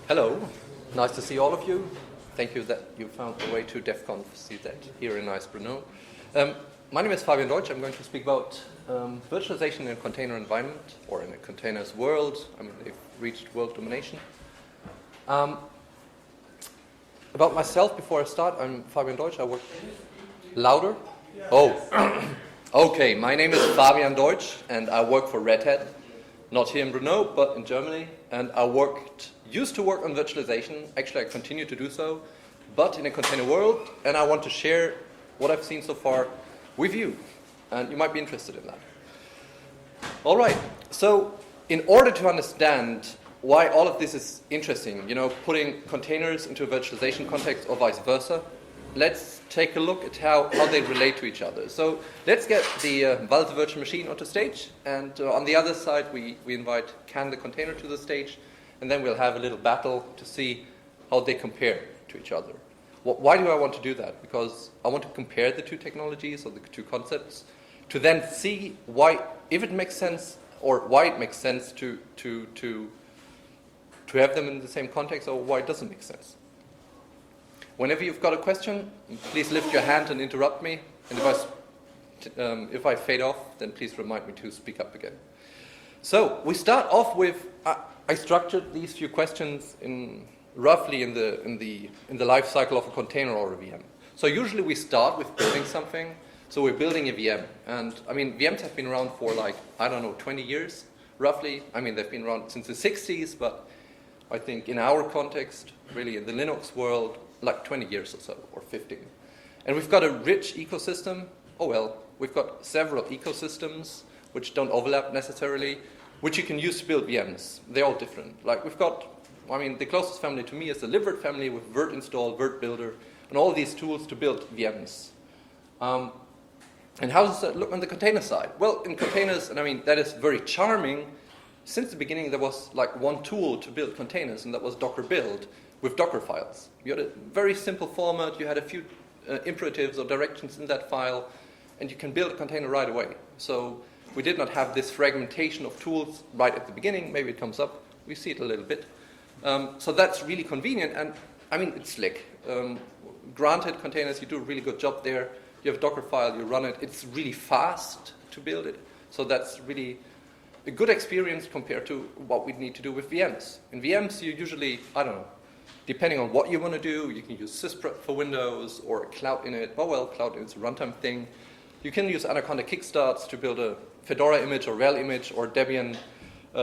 Hello, nice to see all of you. Thank you that you found the way to DEF CONF CZ here in nice Brno. My name is Fabian Deutsch. I'm going to speak about virtualization in a container environment or in a containers world. I mean, they've reached world domination. About myself, before I start, I'm Fabian Deutsch. I work louder. Oh, okay. My name is Fabian Deutsch, and I work for Red Hat, not here in Brno, but in Germany. And I used to work on virtualization. Actually, I continue to do so, but in a container world. And I want to share what I've seen so far with you, and you might be interested in that. All right. So, in order to understand why all of this is interesting, putting containers into a virtualization context or vice versa, let's take a look at how they relate to each other. So let's get the Valve virtual machine onto stage, and on the other side we invite Can the container to the stage, and then we'll have a little battle to see how they compare to each other. Why do I want to do that? Because I want to compare the two technologies or the two concepts to then see if it makes sense or why it makes sense to have them in the same context, or why it doesn't make sense. Whenever you've got a question, please lift your hand and interrupt me. And if I fade off, then please remind me to speak up again. So we start off with, I structured these few questions roughly in the life cycle of a container or a VM. So usually we start with building something. So we're building a VM. And I mean, VMs have been around for 20 years, roughly. I mean, they've been around since the 60s, but I think in our context, really in the Linux world, 20 years or so, or 15. And we've got a rich ecosystem. We've got several ecosystems which don't overlap necessarily, which you can use to build VMs. They're all different. The closest family to me is the libvirt family with virt install, virt builder, and all these tools to build VMs. And how does that look on the container side? Well, in containers, that is very charming. Since the beginning, there was one tool to build containers, and that was Docker build with Docker files. You had a very simple format. You had a few imperatives or directions in that file, and you can build a container right away. So we did not have this fragmentation of tools right at the beginning. Maybe it comes up. We see it a little bit. So that's really convenient, and it's slick. Granted, containers, you do a really good job there. You have a Docker file, you run it. It's really fast to build it. So that's really a good experience compared to what we need to do with VMs. In VMs, you usually, depending on what you want to do, you can use sysprep for Windows or Cloud Init. Cloud Init is a runtime thing. You can use Anaconda kickstarts to build a Fedora image or RHEL image or Debian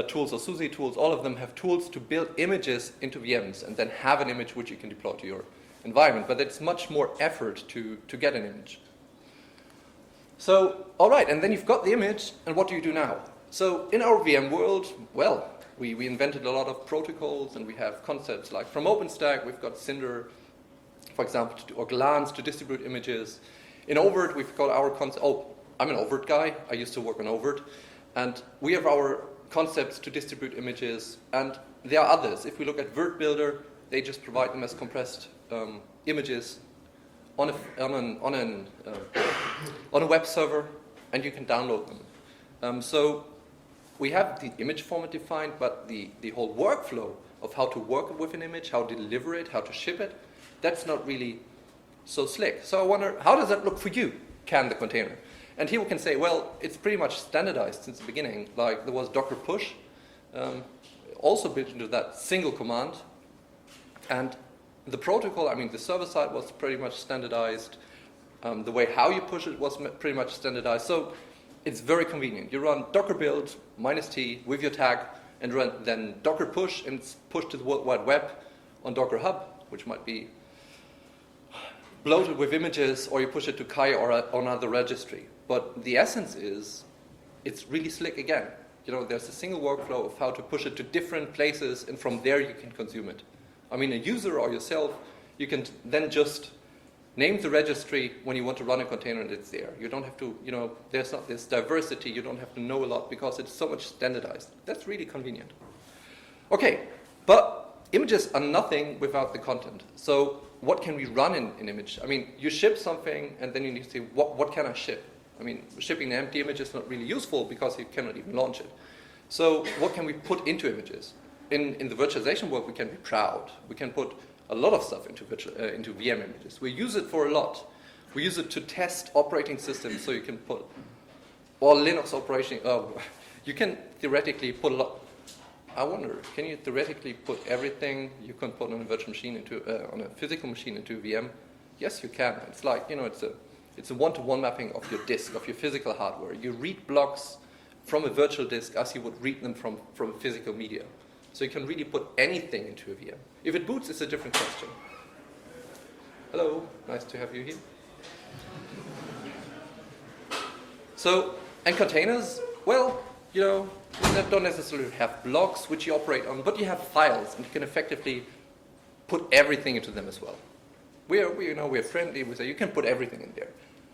tools or SUSE tools. All of them have tools to build images into VMs and then have an image which you can deploy to your environment. But it's much more effort to get an image. So, all right, and then you've got the image, and what do you do now? So in our VM world, we invented a lot of protocols, and we have concepts like from OpenStack, we've got Cinder, for example, or Glance to distribute images. In Overt, we've got our concept. I'm an Overt guy. I used to work on Overt. And we have our concepts to distribute images, and there are others. If we look at Virt Builder, they just provide them as compressed images on a web server, and you can download them. So we have the image format defined, but the whole workflow of how to work with an image, how to deliver it, how to ship it, that's not really so slick. So I wonder, how does that look for you, Can the container? And here we can say, it's pretty much standardized since the beginning. There was Docker push, also built into that single command. And the protocol, the server side was pretty much standardized. The way how you push it was pretty much standardized. So it's very convenient. You run Docker build -t with your tag, and run then Docker push, and it's pushed to the World Wide Web on Docker Hub, which might be bloated with images, or you push it to Kai or another registry. But the essence is, it's really slick again. There's a single workflow of how to push it to different places, and from there you can consume it. A user or yourself, you can then just name the registry when you want to run a container, and it's there. You don't have to, there's not this diversity. You don't have to know a lot because it's so much standardized. That's really convenient. Okay, but images are nothing without the content. So what can we run in an image? You ship something, and then you need to say, what can I ship? Shipping an empty image is not really useful because you cannot even launch it. So what can we put into images? in the virtualization world, we can be proud. We can put a lot of stuff into VM images. We use it for a lot. We use it to test operating systems, so you can put all Linux operation. You can theoretically put a lot. I wonder, can you theoretically put everything you can put on a virtual machine on a physical machine into a VM? Yes, you can. It's like, it's a one-to-one mapping of your disk, of your physical hardware. You read blocks from a virtual disk as you would read them from physical media. So you can really put anything into a VM. If it boots, it's a different question. Hello, nice to have you here. So, and containers, well, you don't necessarily have blocks which you operate on, but you have files, and you can effectively put everything into them as well. We're friendly. We say you can put everything in there.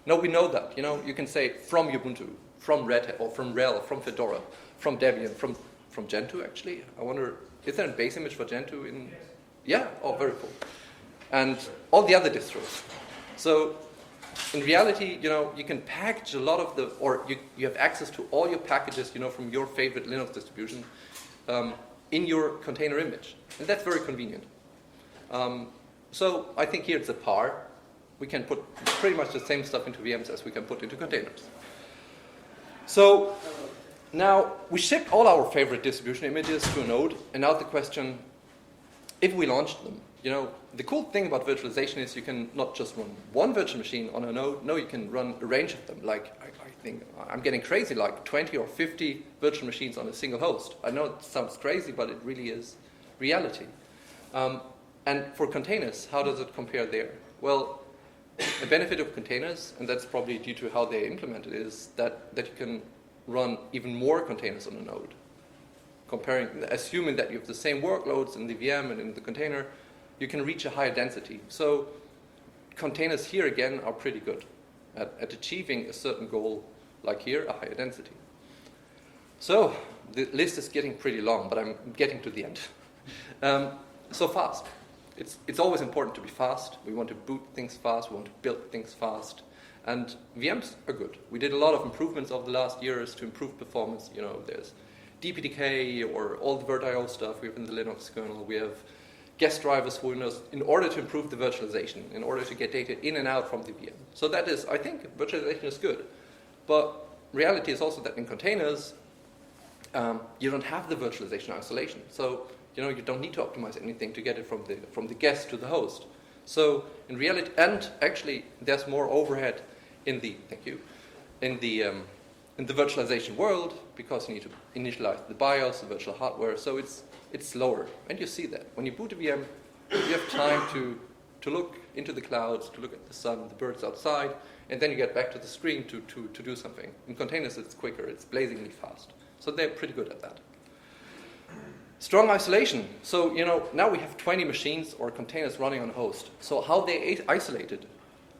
No, we know that. You can say from Ubuntu, from Red Hat, or from RHEL, from Fedora, from Debian, from Gentoo. Actually, I wonder, is there a base image for Gentoo in? Yeah. Oh, very cool. And all the other distros. So in reality, you can package a lot of or you have access to all your packages, from your favorite Linux distribution, in your container image, and that's very convenient. So I think here it's a par. We can put pretty much the same stuff into VMs as we can put into containers. So now we ship all our favorite distribution images to a node, and now the question, if we launched them, the cool thing about virtualization is you can not just run one virtual machine on a node. No, you can run a range of them. Like, I think I'm getting crazy, like 20 or 50 virtual machines on a single host. I know it sounds crazy, but it really is reality. And for containers, how does it compare there? Well, the benefit of containers, and that's probably due to how they're implemented, is that you can run even more containers on a node. Assuming that you have the same workloads in the VM and in the container, you can reach a higher density. So containers here again are pretty good at achieving a certain goal, like here, a higher density. So the list is getting pretty long, but I'm getting to the end. So fast. It's always important to be fast. We want to boot things fast. We want to build things fast. And VMs are good. We did a lot of improvements over the last years to improve performance. There's DPDK or all the VirtIO stuff we have in the Linux kernel. We have guest drivers in order to improve the virtualization, in order to get data in and out from the VM. So that is, I think, virtualization is good. But reality is also that in containers, you don't have the virtualization isolation. So you don't need to optimize anything to get it from the guest to the host. So in reality, and actually, there's more overhead in the virtualization world, because you need to initialize the BIOS, the virtual hardware. So it's slower, and you see that when you boot a VM, you have time to look into the clouds, to look at the sun, the birds outside, and then you get back to the screen to do something. In containers, it's quicker, it's blazingly fast. So they're pretty good at that. Strong isolation. So now we have 20 machines or containers running on a host. So how they isolated?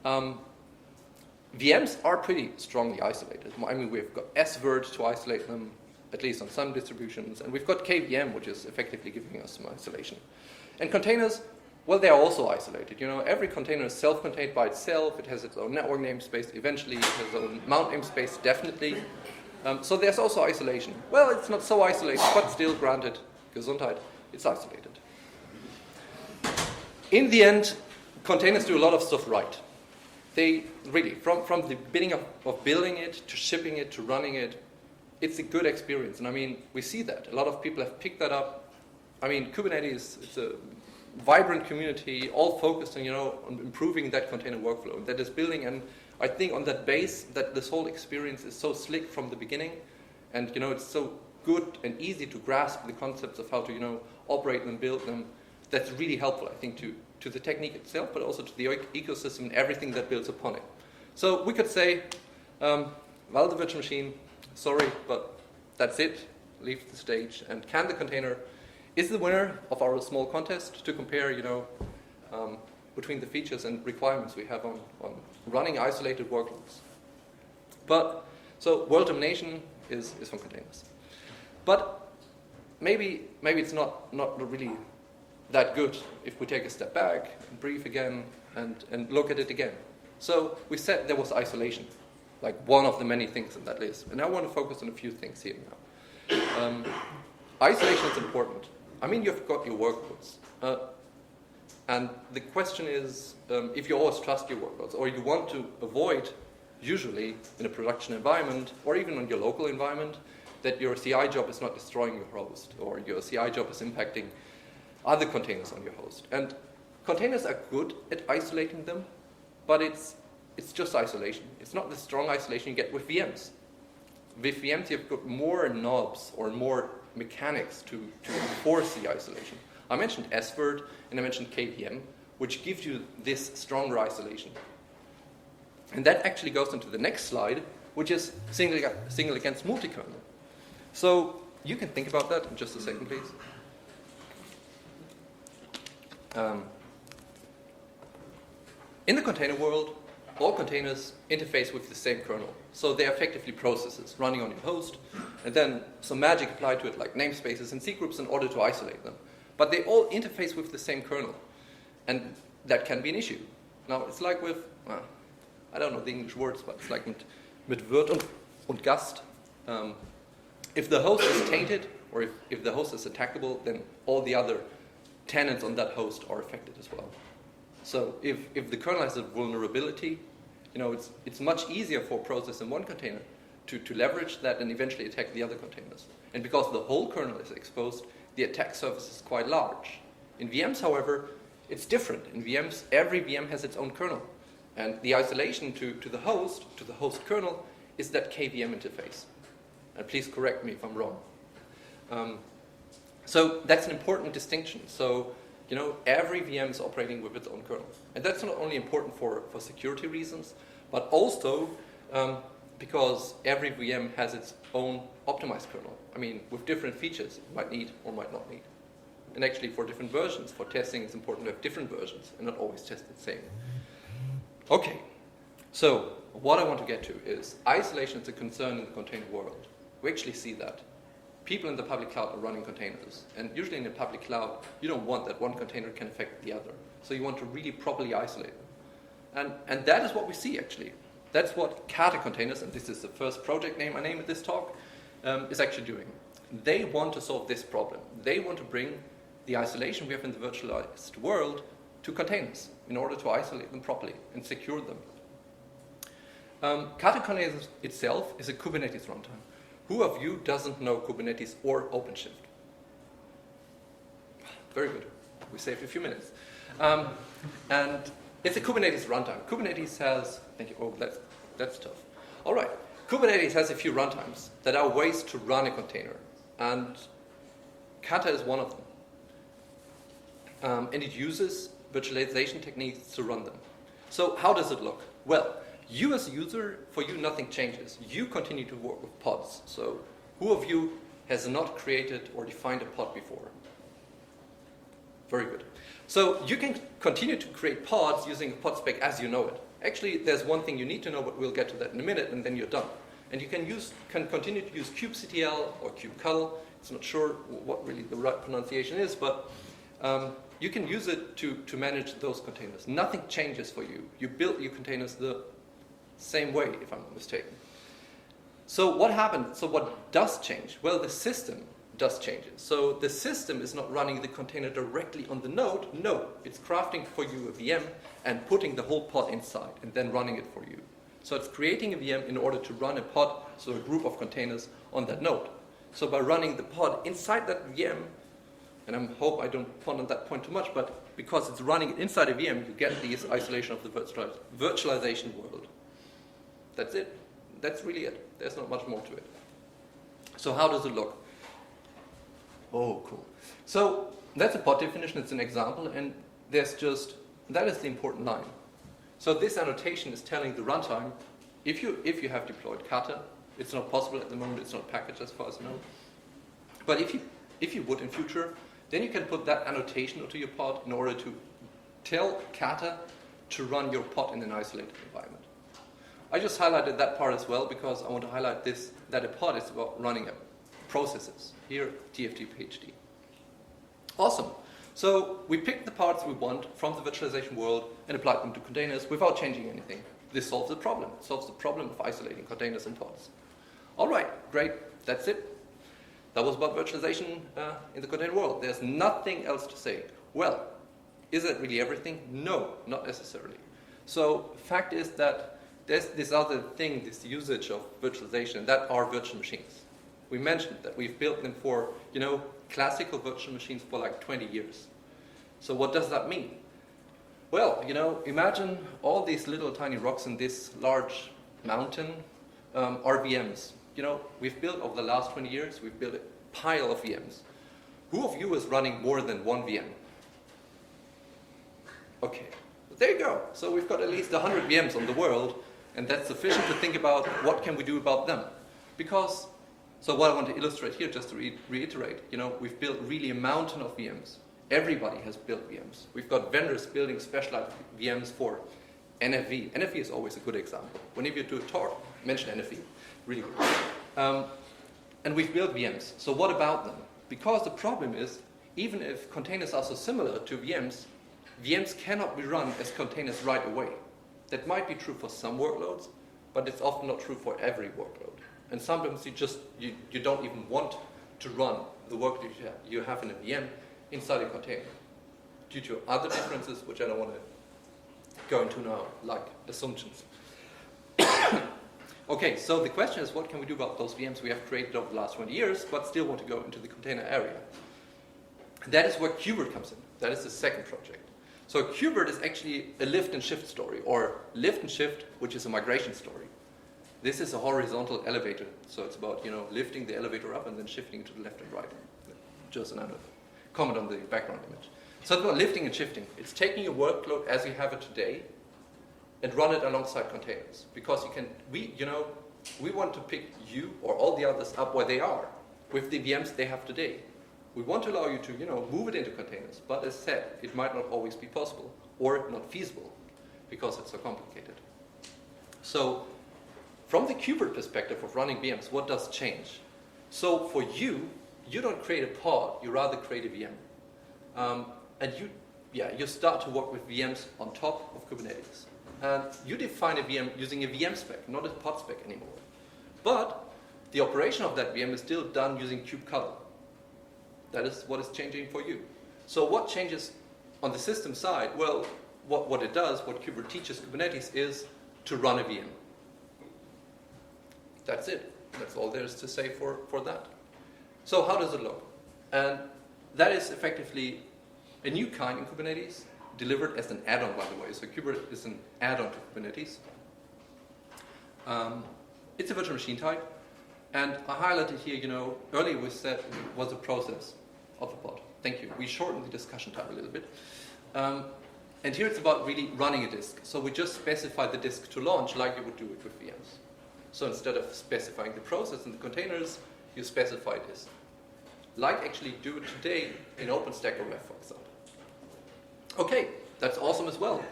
VMs are pretty strongly isolated. I mean, we've got svirt to isolate them, at least on some distributions, and we've got KVM, which is effectively giving us some isolation. And containers, well, they are also isolated. Every container is self-contained by itself. It has its own network namespace. Eventually, it has its own mount namespace, definitely. So there's also isolation. Well, it's not so isolated, but still, granted, Gesundheit, it's isolated. In the end, containers do a lot of stuff right. They really, from the beginning of building it, to shipping it, to running it, it's a good experience. And I mean, we see that. A lot of people have picked that up. I mean, Kubernetes, it's a vibrant community, all focused on, on improving that container workflow that is building. And I think on that base, that this whole experience is so slick from the beginning. And, it's so good and easy to grasp the concepts of how to, operate them, build them. That's really helpful, I think, to the technique itself, but also to the ecosystem and everything that builds upon it. So we could say, well, the virtual machine, sorry, but that's it. Leave the stage. And Can the Container is the winner of our small contest to compare, between the features and requirements we have on running isolated workloads. But so world domination is from containers. But maybe it's not really that good if we take a step back and breathe again and look at it again. So we said there was isolation, like one of the many things in that list. And I want to focus on a few things here now. Isolation is important. I mean, you've got your workloads. And the question is, if you always trust your workloads, or you want to avoid, usually in a production environment, or even in your local environment, that your CI job is not destroying your host, or your CI job is impacting other containers on your host. And containers are good at isolating them, but it's just isolation. It's not the strong isolation you get with VMs. With VMs, you've got more knobs or more mechanics to enforce the isolation. I mentioned SVirt and I mentioned KVM, which gives you this stronger isolation. And that actually goes into the next slide, which is single against multi-kernel. So you can think about that in just a second, please. In the container world, all containers interface with the same kernel. So they're effectively processes running on your host, and then some magic applied to it, like namespaces and C groups, in order to isolate them. But they all interface with the same kernel, and that can be an issue. Now, it's like with, I don't know the English words, but it's like mit Wirt und Gast. If the host is tainted, or if the host is attackable, then all the other tenants on that host are affected as well. So if the kernel has a vulnerability, it's much easier for a process in one container to leverage that and eventually attack the other containers. And because the whole kernel is exposed, the attack surface is quite large. In VMs, however, it's different. In VMs, every VM has its own kernel. And the isolation to the host kernel, is that KVM interface. And please correct me if I'm wrong. So that's an important distinction. So, every VM is operating with its own kernel. And that's not only important for security reasons, but also because every VM has its own optimized kernel. I mean, with different features it might need or might not need. And actually for different versions, for testing, it's important to have different versions and not always test the same. Okay, so what I want to get to is isolation is a concern in the container world. We actually see that. People in the public cloud are running containers. And usually in the public cloud, you don't want that one container can affect the other. So you want to really properly isolate them. And that is what we see, actually. That's what Kata containers, and this is the first project name I named at this talk, is actually doing. They want to solve this problem. They want to bring the isolation we have in the virtualized world to containers in order to isolate them properly and secure them. Kata containers itself is a Kubernetes runtime. Who of you doesn't know Kubernetes or OpenShift? Very good. We saved a few minutes. And it's a Kubernetes runtime. Kubernetes has, thank you, that's tough. All right, Kubernetes has a few runtimes that are ways to run a container. And Kata is one of them. And it uses virtualization techniques to run them. So how does it look? Well, you as a user, for you nothing changes. You continue to work with pods. So who of you has not created or defined a pod before? Very good. So you can continue to create pods using a pod spec as you know it. Actually, there's one thing you need to know, but we'll get to that in a minute, and then you're done. And you can continue to use kubectl or kubectl. It's not sure what really the right pronunciation is, but you can use it to manage those containers. Nothing changes for you. You build your containers the same way, if I'm not mistaken. So what happened? So what does change? Well, the system does change it. So the system is not running the container directly on the node. No, it's crafting for you a VM and putting the whole pod inside and then running it for you. So it's creating a VM in order to run a pod, so a group of containers on that node. So by running the pod inside that VM, and I hope I don't pond on that point too much, but because it's running it inside a VM, you get this isolation of the virtualization world. That's it. That's really it. There's not much more to it. So how does it look? Oh, cool. So that's a pod definition. It's an example, and that is the important line. So this annotation is telling the runtime, if you have deployed Kata, it's not possible at the moment. It's not packaged as far as I know. But if you would in future, then you can put that annotation onto your pod in order to tell Kata to run your pod in an isolated environment. I just highlighted that part as well because I want to highlight this, that a pod is about running processes. Here, TFT PhD. Awesome. So we picked the parts we want from the virtualization world and applied them to containers without changing anything. This solves the problem. It solves the problem of isolating containers and pods. All right, great. That's it. That was about virtualization in the container world. There's nothing else to say. Well, is it really everything? No, not necessarily. So fact is that there's this other thing, this usage of virtualization, that are virtual machines. We mentioned that we've built them for, classical virtual machines for like 20 years. So what does that mean? Well, imagine all these little tiny rocks in this large mountain are VMs. We've built over the last 20 years, we've built a pile of VMs. Who of you is running more than one VM? Okay, there you go. So we've got at least 100 VMs on the world, and that's sufficient to think about what can we do about them. Because, so what I want to illustrate here, just to reiterate, we've built really a mountain of VMs. Everybody has built VMs. We've got vendors building specialized VMs for NFV. NFV is always a good example. Whenever you do a talk, mention NFV. Really good. And we've built VMs. So what about them? Because the problem is, even if containers are so similar to VMs, VMs cannot be run as containers right away. That might be true for some workloads, but it's often not true for every workload. And sometimes you don't even want to run the work that you have in a VM inside a container due to other differences, which I don't want to go into now, like assumptions. Okay, so the question is, what can we do about those VMs we have created over the last 20 years, but still want to go into the container area? That is where KubeVirt comes in. That is the second project. So KubeVirt is actually a lift and shift story, or lift and shift, which is a migration story. This is a horizontal elevator, so it's about lifting the elevator up and then shifting it to the left and right. Just another comment on the background image. So it's about lifting and shifting. It's taking a workload as you have it today and run it alongside containers, because we want to pick you or all the others up where they are with the VMs they have today. We want to allow you to move it into containers, but as said, it might not always be possible or not feasible because it's so complicated. So from the KubeVirt perspective of running VMs, what does change? So for you don't create a pod, you rather create a VM. And you start to work with VMs on top of Kubernetes. And you define a VM using a VM spec, not a pod spec anymore. But the operation of that VM is still done using kubectl. That is what is changing for you. So what changes on the system side? Well, what it does, what KubeVirt teaches Kubernetes is to run a VM. That's it. That's all there is to say for that. So how does it look? And that is effectively a new kind in Kubernetes, delivered as an add-on, by the way. So KubeVirt is an add-on to Kubernetes. It's a virtual machine type. And I highlighted here, earlier we said it was a process of a pod. Thank you. We shortened the discussion time a little bit. And here it's about really running a disk. So we just specify the disk to launch like you would do it with VMs. So instead of specifying the process in the containers, you specify this. Like actually do it today in OpenStack or Web, for example. Okay, that's awesome as well.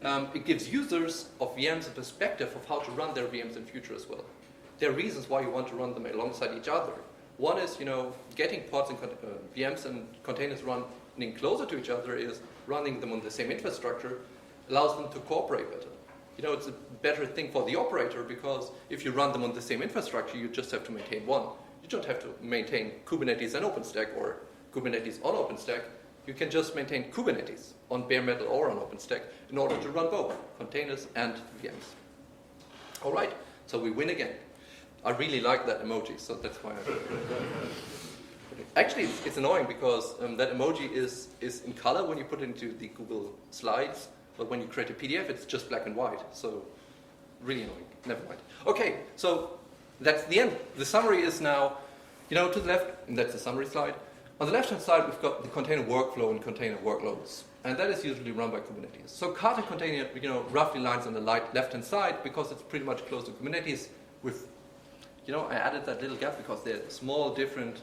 It gives users of VMs a perspective of how to run their VMs in future as well. There are reasons why you want to run them alongside each other. One is, getting pods and VMs and containers running closer to each other is running them on the same infrastructure allows them to cooperate better. It's a better thing for the operator because if you run them on the same infrastructure, you just have to maintain one. You don't have to maintain Kubernetes and OpenStack or Kubernetes on OpenStack. You can just maintain Kubernetes on bare metal or on OpenStack in order to run both containers and VMs. All right, so we win again. I really like that emoji, so that's why Actually, it's annoying because that emoji is in color when you put it into the Google Slides, but when you create a PDF, it's just black and white. So really annoying. Never mind. Okay, so that's the end. The summary is now, to the left, and that's the summary slide. On the left-hand side, we've got the container workflow and container workloads, and that is usually run by Kubernetes. So Kata container, roughly lines on the left-hand side because it's pretty much close to Kubernetes with, I added that little gap because they're small, different,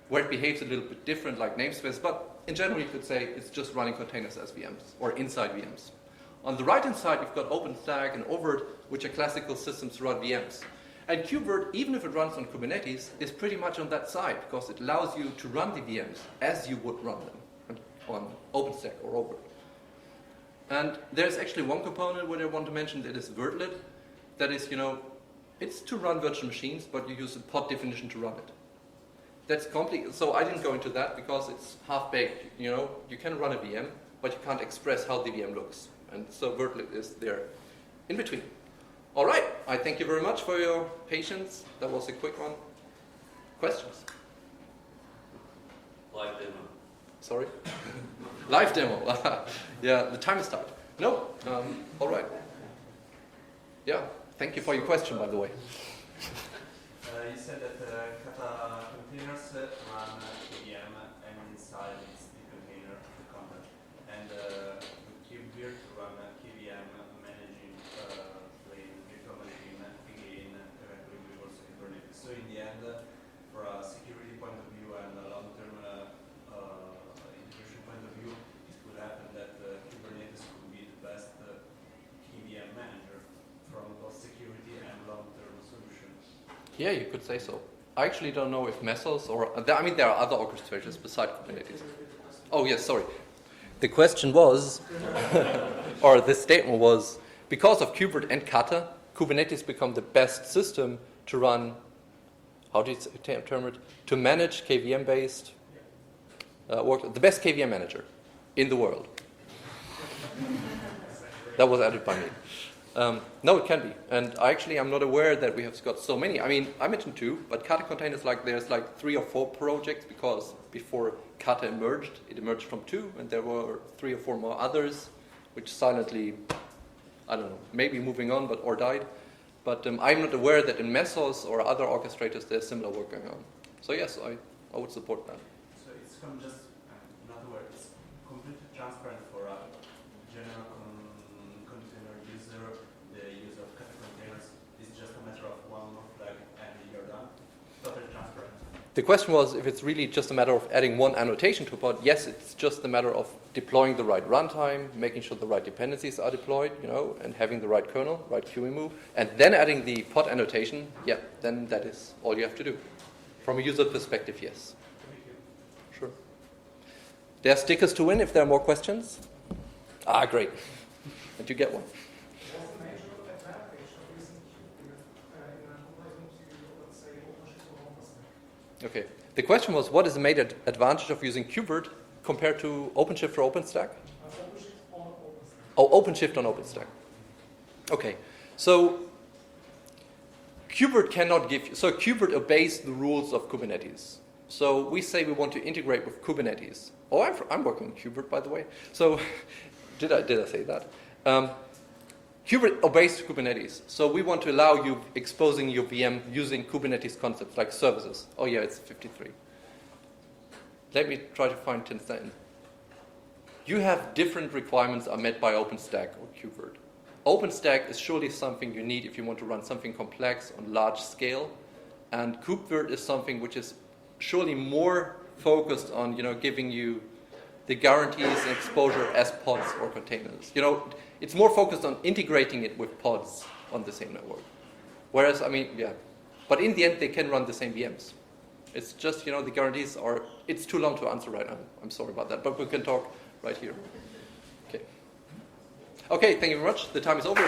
where it behaves a little bit different, like namespace, but in general, you could say it's just running containers as VMs or inside VMs. On the right-hand side, you've got OpenStack and KubeVirt, which are classical systems to run VMs. And KubeVirt, even if it runs on Kubernetes, is pretty much on that side because it allows you to run the VMs as you would run them on OpenStack or KubeVirt. And there's actually one component where I want to mention that is virtlet. That is, it's to run virtual machines, but you use a pod definition to run it. That's complicated. So I didn't go into that because it's half-baked. You know, you can run a VM, but you can't express how the VM looks. And so virtlet is there in between. All right. I thank you very much for your patience. That was a quick one. Questions? Live demo. Sorry? Live demo. Yeah, the time is tight. No. All right. Yeah. Thank you for your question, by the way. You said that kata containers run KVM and inside it's the container, the content. And with KubeVirt run KVM managing the virtual machine again, eventually also Kubernetes. So in the end, for a security point of view and a long-term integration point of view, it could happen that Kubernetes could be the best KVM manager from both security and long-term solutions. Yeah, you could say so. I actually don't know if Mesos or... I mean, there are other orchestrators besides Kubernetes. Oh, yes, sorry. The question was, or the statement was, because of KubeVirt and Kata, Kubernetes become the best system to run, how do you term it? To manage KVM-based work, the best KVM manager in the world. That was added by me. No, it can be. And I'm not aware that we have got so many. I mean, I mentioned 2, but Kata containers, there's 3 or 4 projects because before Kata emerged, it emerged from 2, and there were 3 or 4 more others, which silently, I don't know, maybe moving on, or died. But I'm not aware that in Mesos or other orchestrators there's similar work going on. So yes, I would support that. So it's just, not aware, it's completely transparent for a general container user. The use of kata containers is just a matter of one more flag and you're done. Totally transparent. The question was if it's really just a matter of adding one annotation to a pod. Yes, it's just a matter of deploying the right runtime, making sure the right dependencies are deployed, and having the right kernel, right queuing move, and then adding the pod annotation. Yeah, then that is all you have to do. From a user perspective, yes. Thank you. Sure. There are stickers to win if there are more questions. Ah, great. And you get one. What's the major advantage of using KubeVirt in comparison to, let's say, OpenShift or OpenStack? Okay. The question was, what is the major advantage of using KubeVirt compared to OpenShift or OpenStack? OpenShift on OpenStack. Oh, OpenShift on OpenStack. Okay. So KubeVirt cannot give you... So KubeVirt obeys the rules of Kubernetes. So we say we want to integrate with Kubernetes. Oh, I'm working on KubeVirt, by the way. So did I say that? KubeVirt obeys Kubernetes. So we want to allow you exposing your VM using Kubernetes concepts like services. Oh yeah, it's 53. Let me try to find 10 seconds. You have different requirements are met by OpenStack or KubeVirt. OpenStack is surely something you need if you want to run something complex on large scale. And KubeVirt is something which is surely more focused on, giving you the guarantees and exposure as pods or containers. It's more focused on integrating it with pods on the same network. Whereas, but in the end, they can run the same VMs. It's just, the guarantees are, it's too long to answer right now. I'm sorry about that, but we can talk right here. Okay. Okay, thank you very much. The time is over.